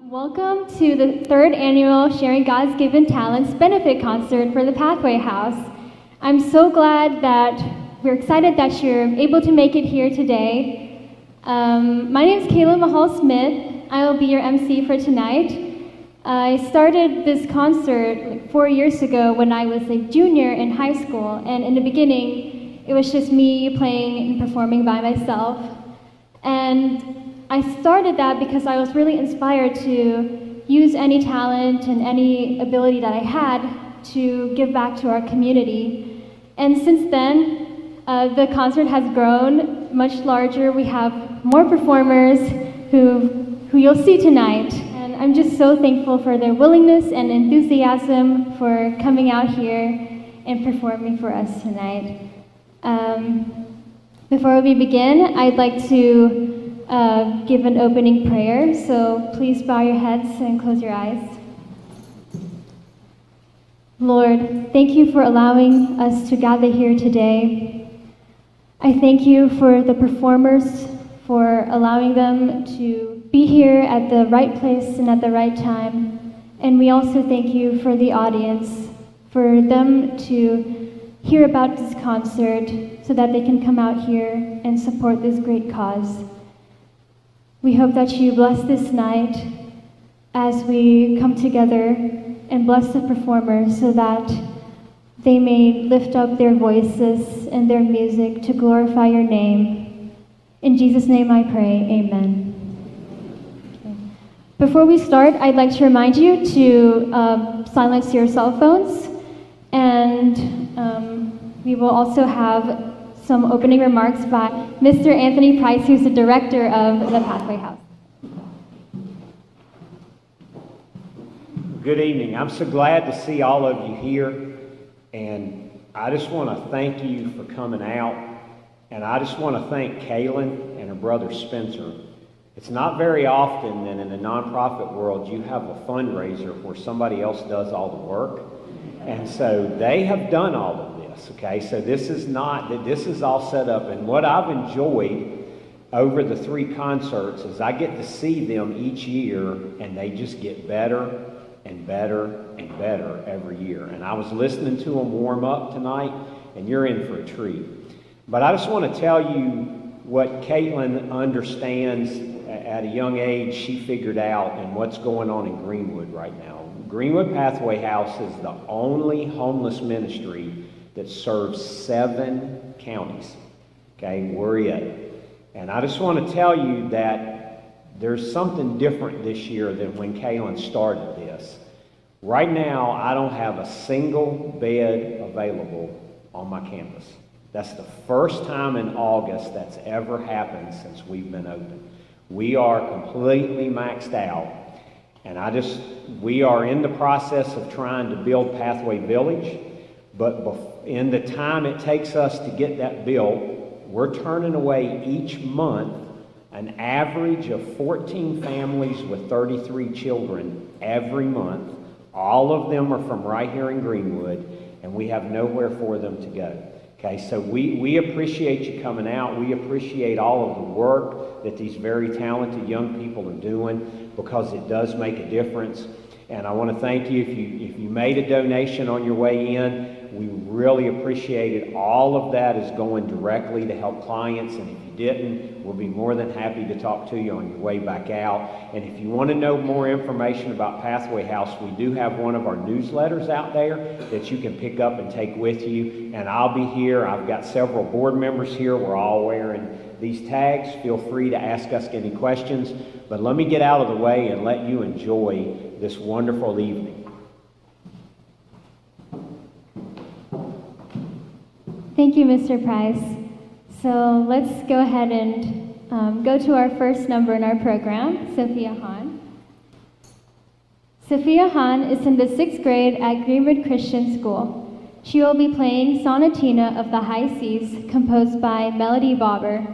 Welcome to the third annual Sharing God's Given Talents benefit concert for the Pathway House. I'm so glad that we're excited that you're able to make it here today. My name is Kaylin Mahal Smith. I will be your MC for tonight. I started this concert 4 years ago when I was a junior in high school, and in the beginning, it was just me playing and performing by myself. And I started that because I was really inspired to use any talent and any ability that I had to give back to our community. And since then, the concert has grown much larger. We have more performers who you'll see tonight. And I'm just so thankful for their willingness and enthusiasm for coming out here and performing for us tonight. Before we begin, I'd like to give an opening prayer, so please bow your heads and close your eyes. Lord, thank you for allowing us to gather here today. I thank you for the performers, for allowing them to be here at the right place and at the right time. And we also thank you for the audience, for them to hear about this concert so that they can come out here and support this great cause. We hope that you bless this night as we come together and bless the performers so that they may lift up their voices and their music to glorify your name. In Jesus' name I pray, amen. Okay. Before we start, I'd like to remind you to silence your cell phones, and we will also have some opening remarks by Mr. Anthony Price, who's the director of the Pathway House. Good evening. I'm so glad to see all of you here, and I just want to thank you for coming out, and I just want to thank Kaylin and her brother Spencer. It's not very often that in the nonprofit world you have a fundraiser where somebody else does all the work, and so they have done all of this. Okay, so this is all set up, and what I've enjoyed over the 3 concerts is I get to see them each year, and they just get better and better and better every year. And I was listening to them warm up tonight, and you're in for a treat. But I just want to tell you what Kaylin understands at a young age. She figured out, and what's going on in Greenwood right now. Greenwood Pathway House is the only homeless ministry that serves 7 counties. Okay, we're it. And I just want to tell you that there's something different this year than when Kaylin started this. Right now, I don't have a single bed available on my campus. That's the first time in August that's ever happened since we've been open. We are completely maxed out. And we are in the process of trying to build Pathway Village, but in the time it takes us to get that built, we're turning away each month an average of 14 families with 33 children every month. All of them are from right here in Greenwood, and we have nowhere for them to go. Okay, so we appreciate you coming out. We appreciate all of the work that these very talented young people are doing, because it does make a difference. And I want to thank you if you made a donation on your way in. We really appreciate it. All of that is going directly to help clients, and if you didn't, we'll be more than happy to talk to you on your way back out. And if you want to know more information about Pathway House, we do have one of our newsletters out there that you can pick up and take with you. And I'll be here. I've got several board members here. We're all wearing these tags. Feel free to ask us any questions. But let me get out of the way and let you enjoy this wonderful evening. Thank you, Mr. Price. So let's go ahead and go to our first number in our program, Sophia Hahn. Sophia Hahn is in the 6th grade at Greenwood Christian School. She will be playing Sonatina of the High Seas, composed by Melody Bobber.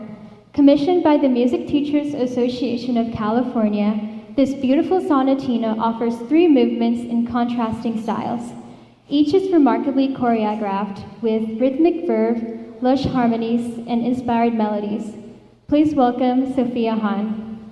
Commissioned by the Music Teachers Association of California, this beautiful sonatina offers 3 movements in contrasting styles. Each is remarkably choreographed with rhythmic verve, lush harmonies, and inspired melodies. Please welcome Sophia Hahn.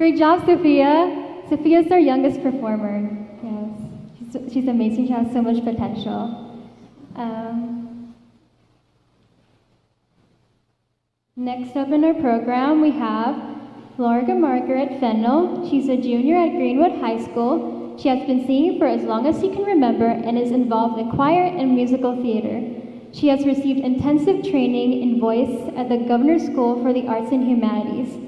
Great job, Sophia. Sophia's our youngest performer. Yes, she's amazing. She has so much potential. Next up in our program, we have Laura Margaret Fennell. She's a junior at Greenwood High School. She has been singing for as long as she can remember and is involved in choir and musical theater. She has received intensive training in voice at the Governor's School for the Arts and Humanities.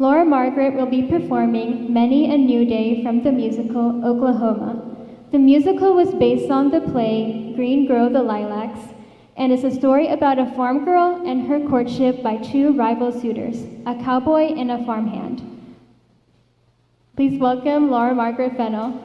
Laura Margaret will be performing Many a New Day from the musical Oklahoma. The musical was based on the play Green Grow the Lilacs and is a story about a farm girl and her courtship by two rival suitors, a cowboy and a farmhand. Please welcome Laura Margaret Fennell.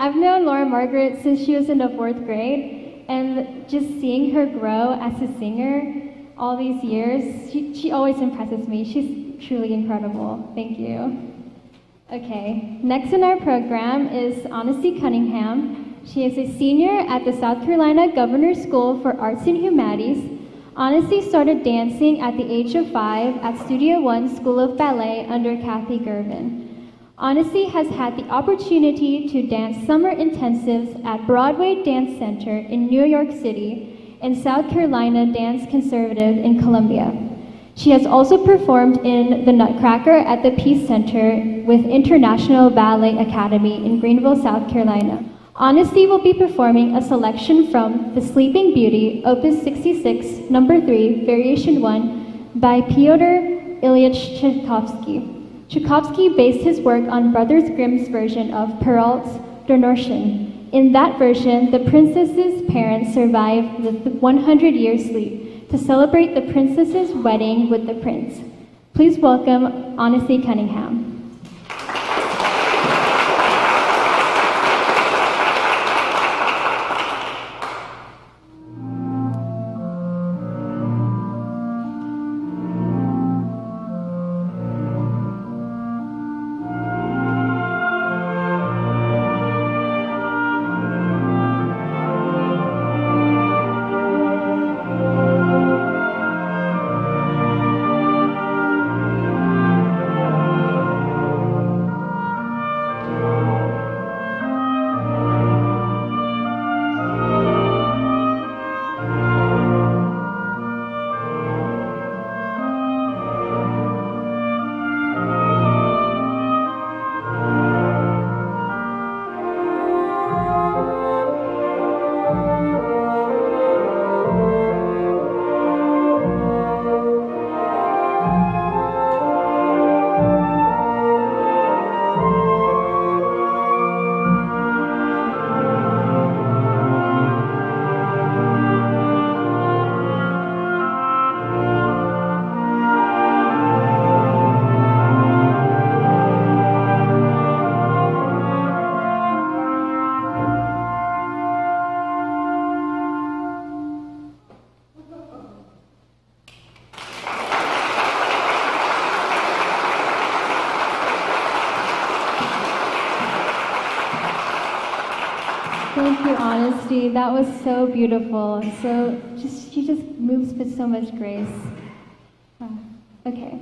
I've known Laura Margaret since she was in the 4th grade, and just seeing her grow as a singer all these years, she always impresses me. She's truly incredible. Thank you. Okay, next in our program is Honesty Cunningham. She is a senior at the South Carolina Governor's School for Arts and Humanities. Honesty started dancing at the age of 5 at Studio One School of Ballet under Kathy Gervin. Honesty has had the opportunity to dance summer intensives at Broadway Dance Center in New York City and South Carolina Dance Conservative in Columbia. She has also performed in the Nutcracker at the Peace Center with International Ballet Academy in Greenville, South Carolina. Honesty will be performing a selection from The Sleeping Beauty, Opus 66, Number 3, Variation 1, by Pyotr Ilyich Tchaikovsky. Tchaikovsky based his work on Brothers Grimm's version of Perrault's Donorshin. In that version, the princess's parents survived the 100-year sleep to celebrate the princess's wedding with the prince. Please welcome Honesty Cunningham. Thank you, Honesty. That was so beautiful. She just moves with so much grace. Okay.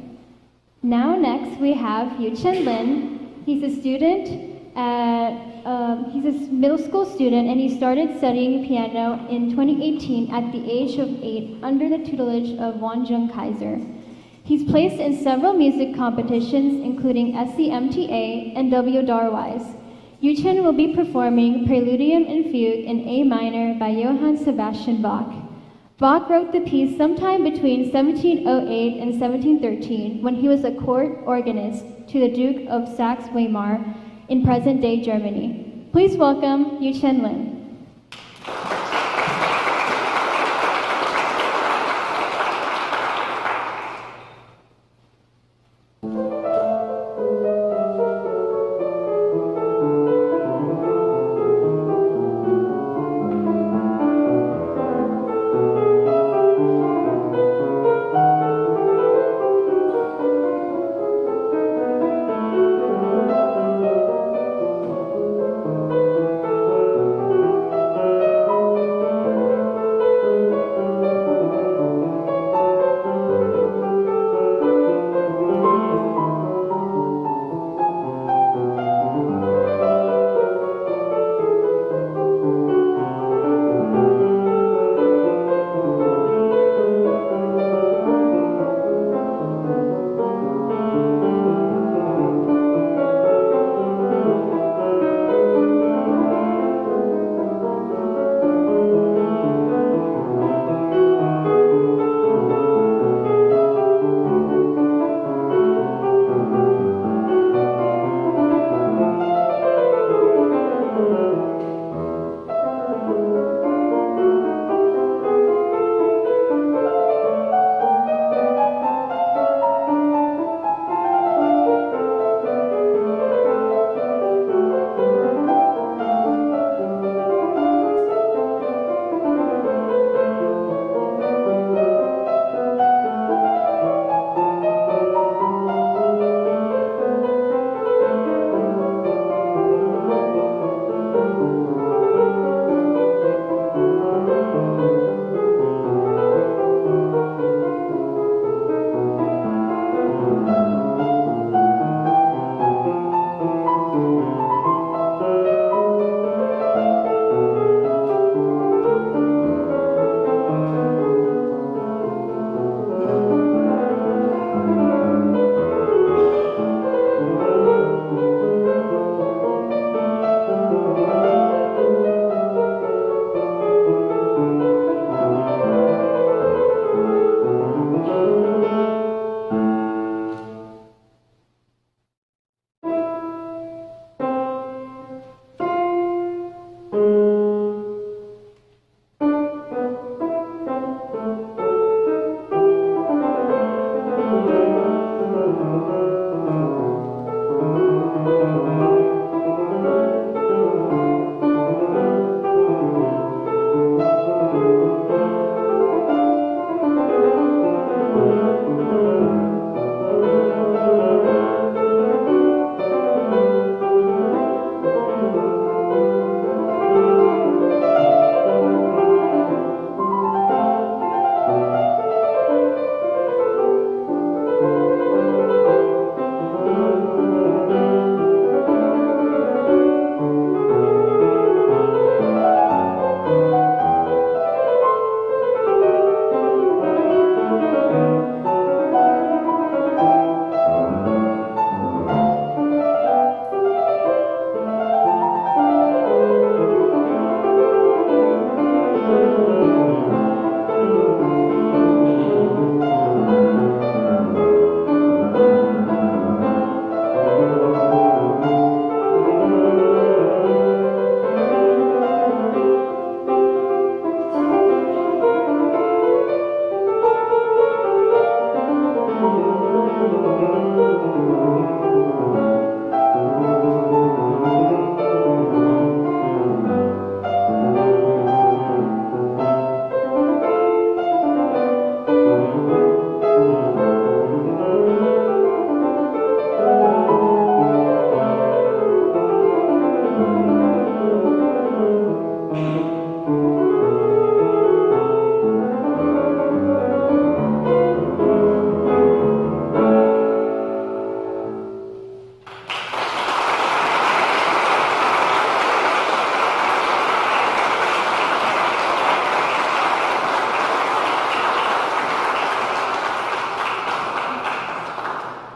Now next we have Yu Chen Lin. He's a student he's a middle school student, and he started studying piano in 2018 at the age of 8 under the tutelage of Won Jung Kaiser. He's placed in several music competitions, including SCMTA and W Darwise. Yu Chen will be performing Preludium and Fugue in A minor by Johann Sebastian Bach. Bach wrote the piece sometime between 1708 and 1713 when he was a court organist to the Duke of Saxe-Weimar in present-day Germany. Please welcome Yu Chen Lin.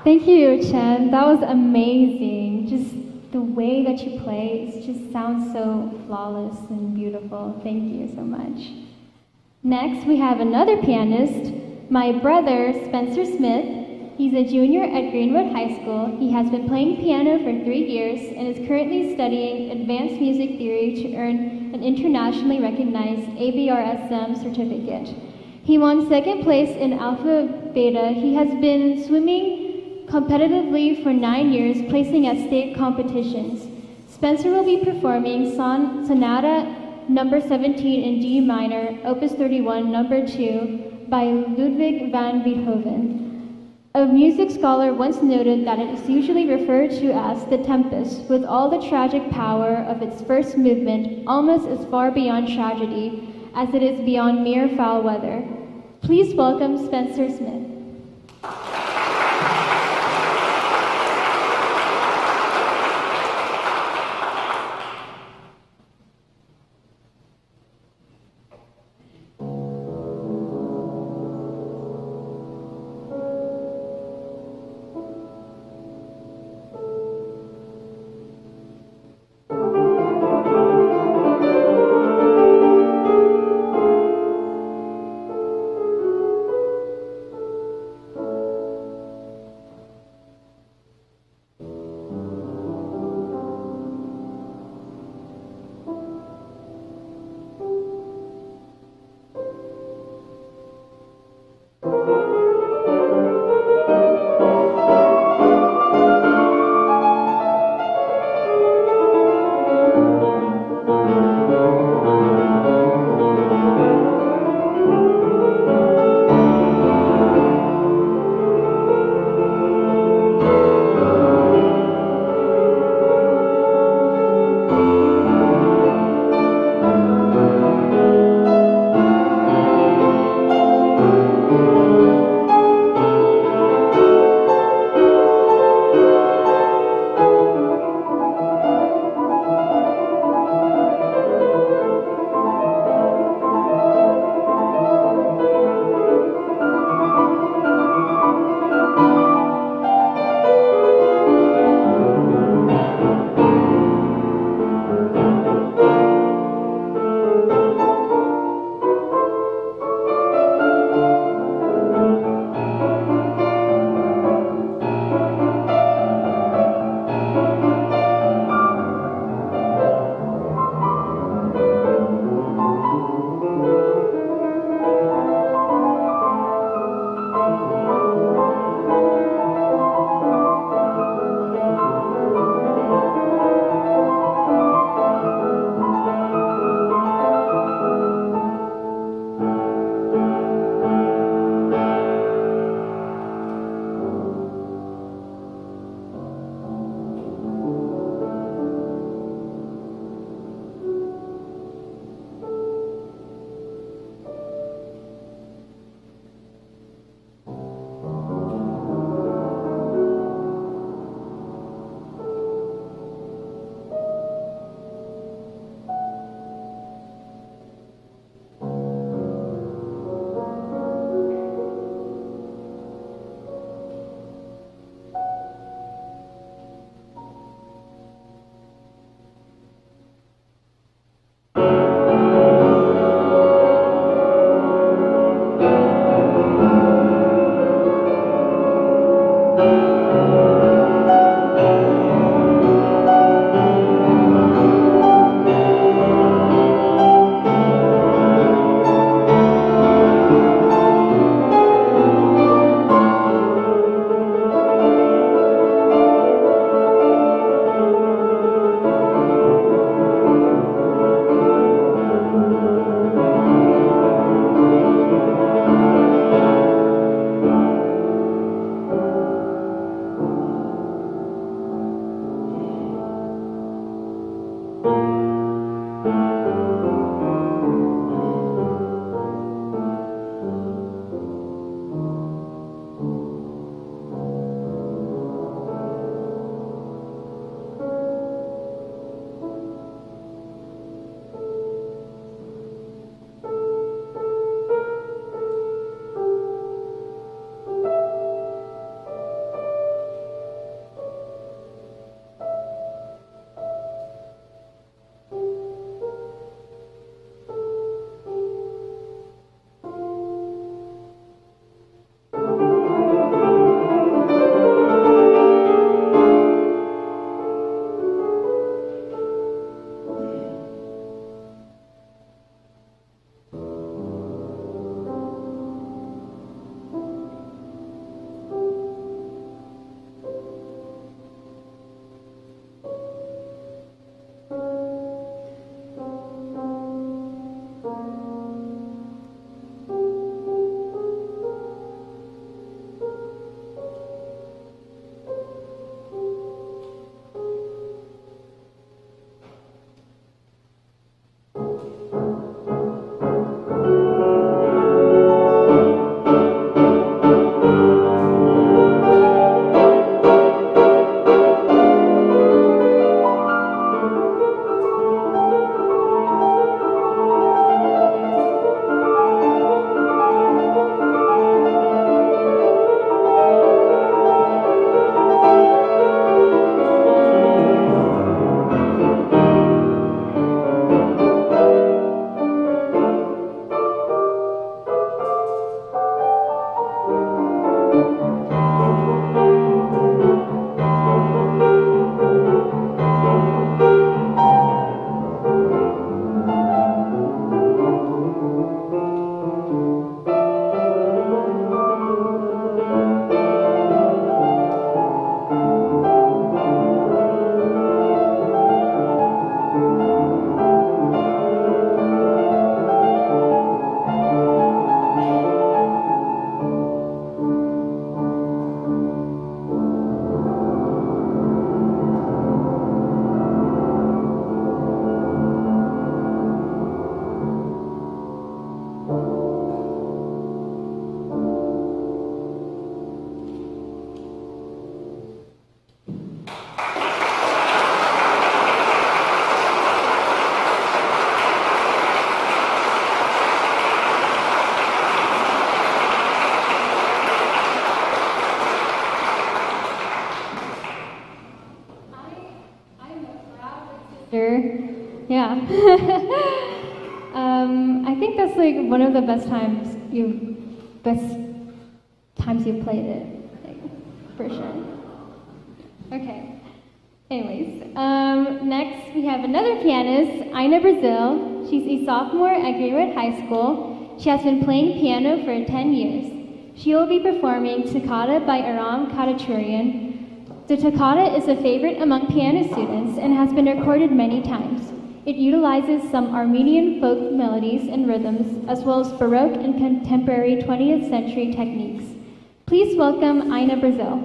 Thank you, Chen. That was amazing. Just the way that you play, it just sounds so flawless and beautiful. Thank you so much. Next, we have another pianist, my brother, Spencer Smith. He's a junior at Greenwood High School. He has been playing piano for 3 years and is currently studying advanced music theory to earn an internationally recognized ABRSM certificate. He won second place in Alpha Beta. He has been swimming competitively for 9 years, placing at state competitions. Spencer will be performing Sonata number 17 in D minor, Opus 31, number 2, by Ludwig van Beethoven. A music scholar once noted that it is usually referred to as The Tempest, with all the tragic power of its first movement almost as far beyond tragedy as it is beyond mere foul weather. Please welcome Spencer Smith. Sure. Yeah. I think that's like one of the best times you've played it, like, for sure. Okay. Anyways, next we have another pianist, Ina Brazil. She's a sophomore at Greenwood High School. She has been playing piano for 10 years. She will be performing Toccata by Aram Khataturian. The toccata is a favorite among piano students and has been recorded many times. It utilizes some Armenian folk melodies and rhythms, as well as Baroque and contemporary 20th century techniques. Please welcome Ina Brazil.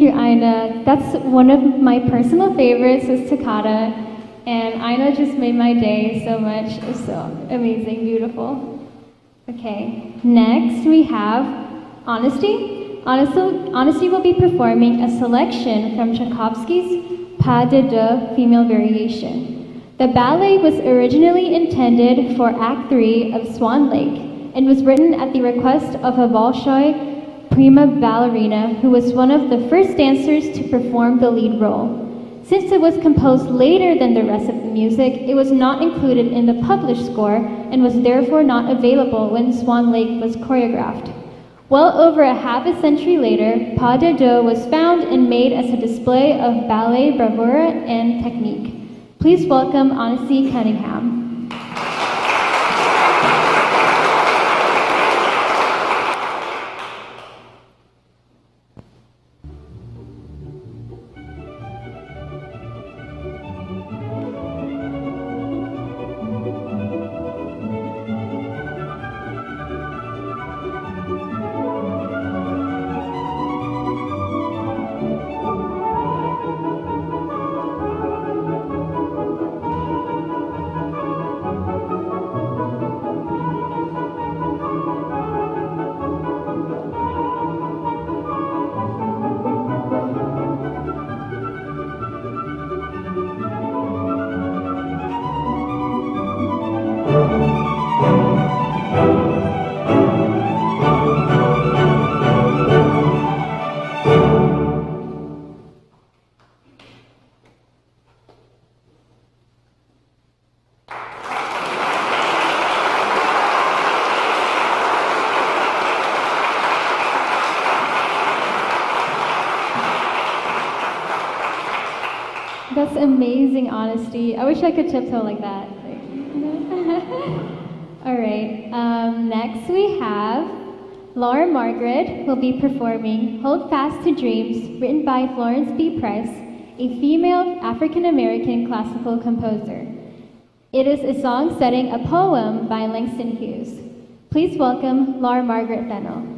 you, Ina. That's one of my personal favorites is Toccata, and Ina just made my day so much. It's so amazing, beautiful. Okay, next we have Honesty. Honesty will be performing a selection from Tchaikovsky's Pas de Deux female variation. The ballet was originally intended for Act 3 of Swan Lake and was written at the request of a Bolshoi prima ballerina who was one of the first dancers to perform the lead role. Since it was composed later than the rest of the music, it was not included in the published score and was therefore not available when Swan Lake was choreographed. Well over a half a century later, Pas de Deux was found and made as a display of ballet bravura and technique. Please welcome Honesty Cunningham. That's amazing, Honesty. I wish I could tiptoe like that. All right, next we have Laura Margaret will be performing Hold Fast to Dreams, written by Florence B. Price, a female African-American classical composer. It is a song setting a poem by Langston Hughes. Please welcome Laura Margaret Fennell.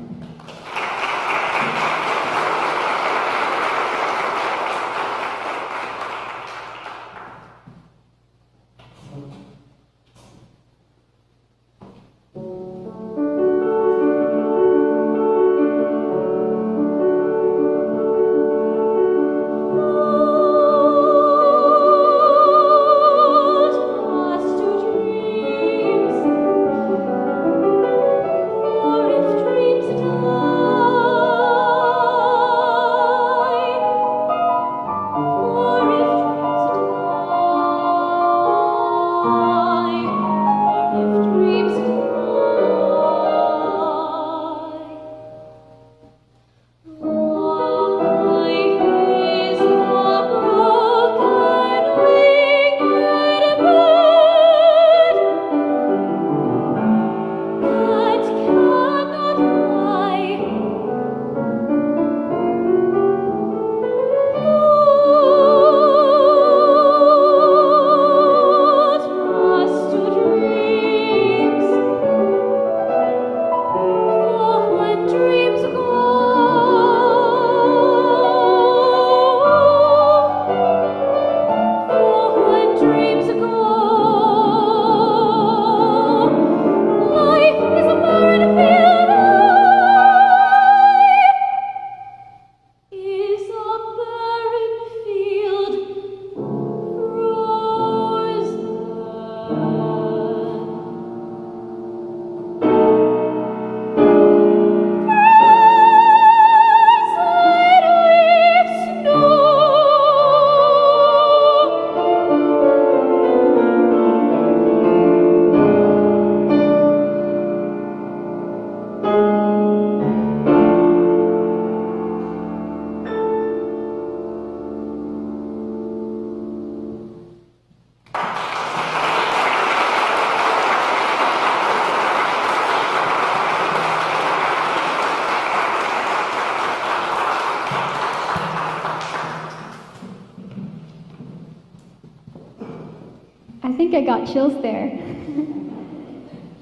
I think I got chills there.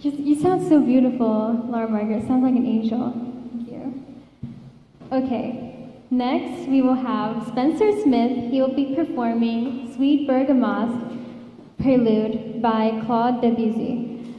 You sound so beautiful, Laura Margaret. Sounds like an angel. Thank you. Okay, Next, we will have Spencer Smith. He will be performing Sweet Bergamoth Prelude by Claude Debussy.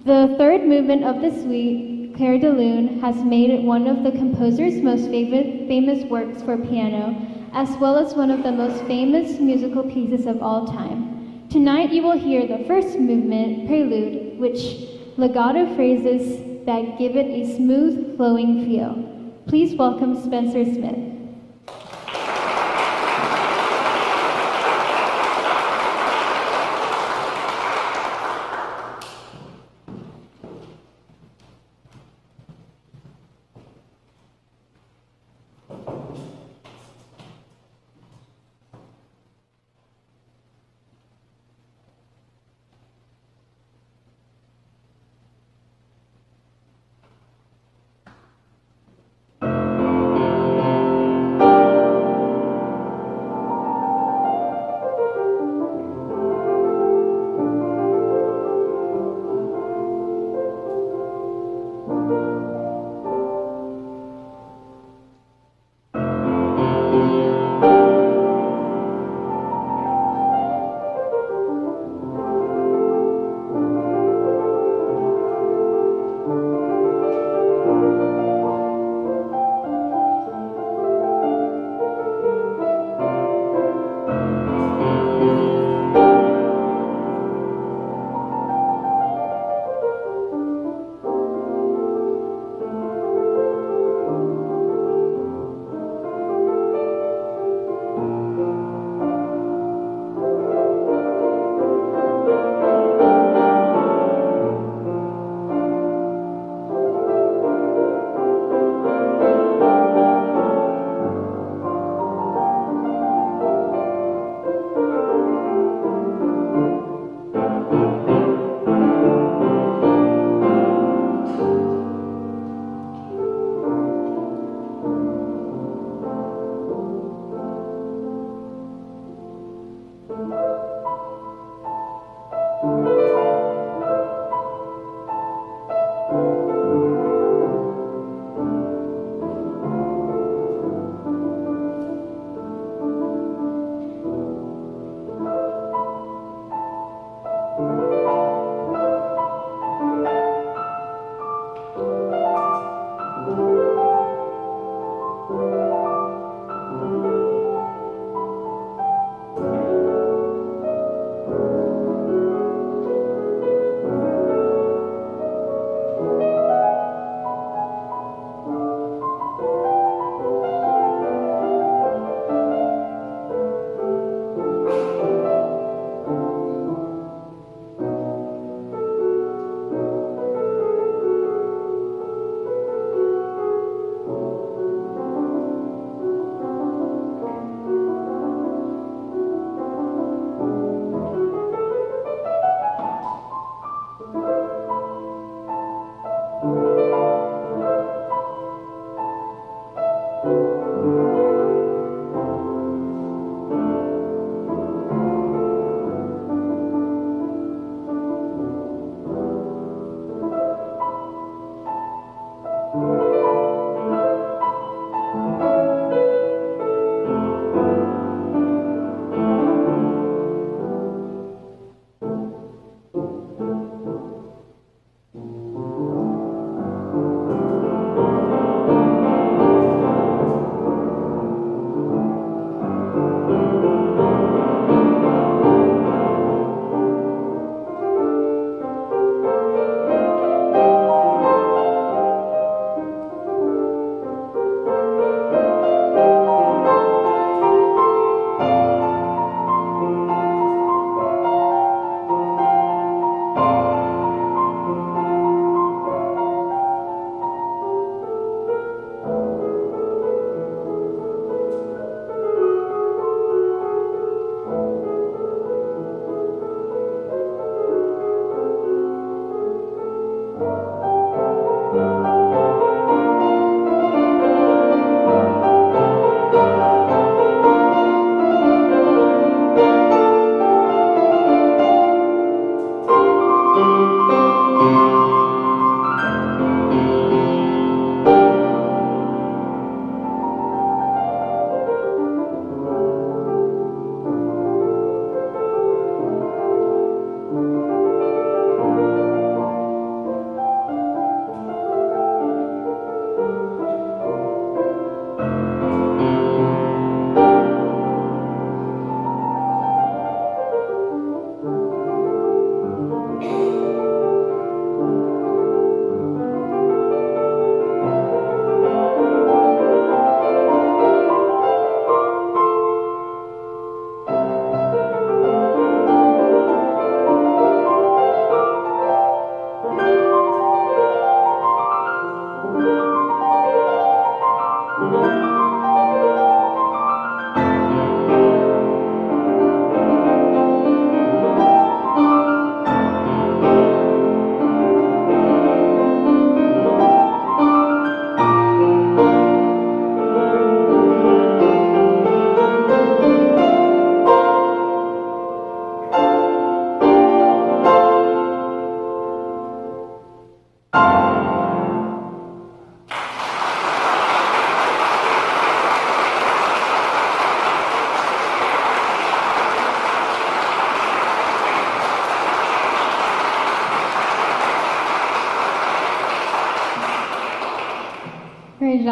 The third movement of the suite, Clair de Lune, has made it one of the composer's most famous works for piano, as well as one of the most famous musical pieces of all time. Tonight you will hear the first movement, Prelude, which legato phrases that give it a smooth, flowing feel. Please welcome Spencer Smith.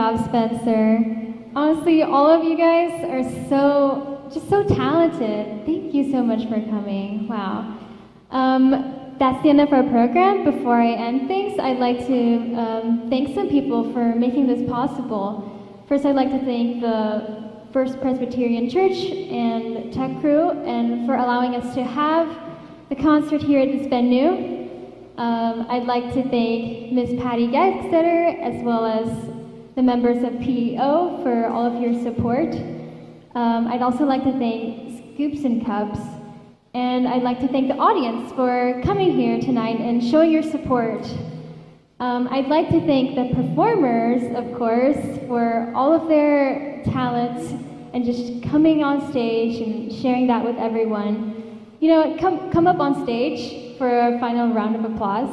job, Spencer. Honestly, all of you guys are just so talented. Thank you so much for coming. Wow. That's the end of our program. Before I end things, I'd like to thank some people for making this possible. First, I'd like to thank the First Presbyterian Church and tech crew, and for allowing us to have the concert here at this venue. I'd like to thank Ms. Patty Gexeter, as well as the members of PEO for all of your support. I'd also like to thank Scoops and Cups. And I'd like to thank the audience for coming here tonight and showing your support. I'd like to thank the performers, of course, for all of their talents and just coming on stage and sharing that with everyone. You know, come up on stage for a final round of applause.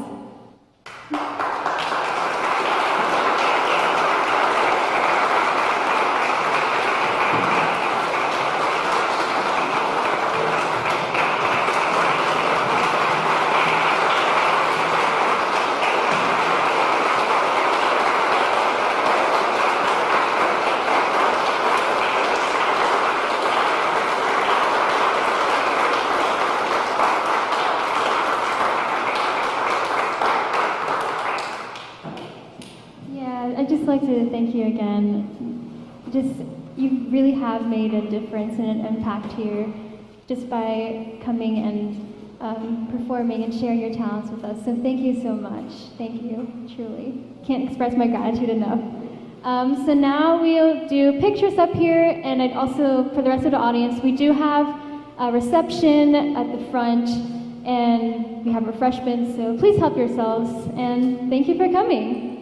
I'd just like to thank you again. You really have made a difference and an impact here just by coming and performing and sharing your talents with us. So thank you so much. Thank you, truly. Can't express my gratitude enough. So now we'll do pictures up here, and I'd also, for the rest of the audience, we do have a reception at the front, and we have refreshments, so please help yourselves, and thank you for coming.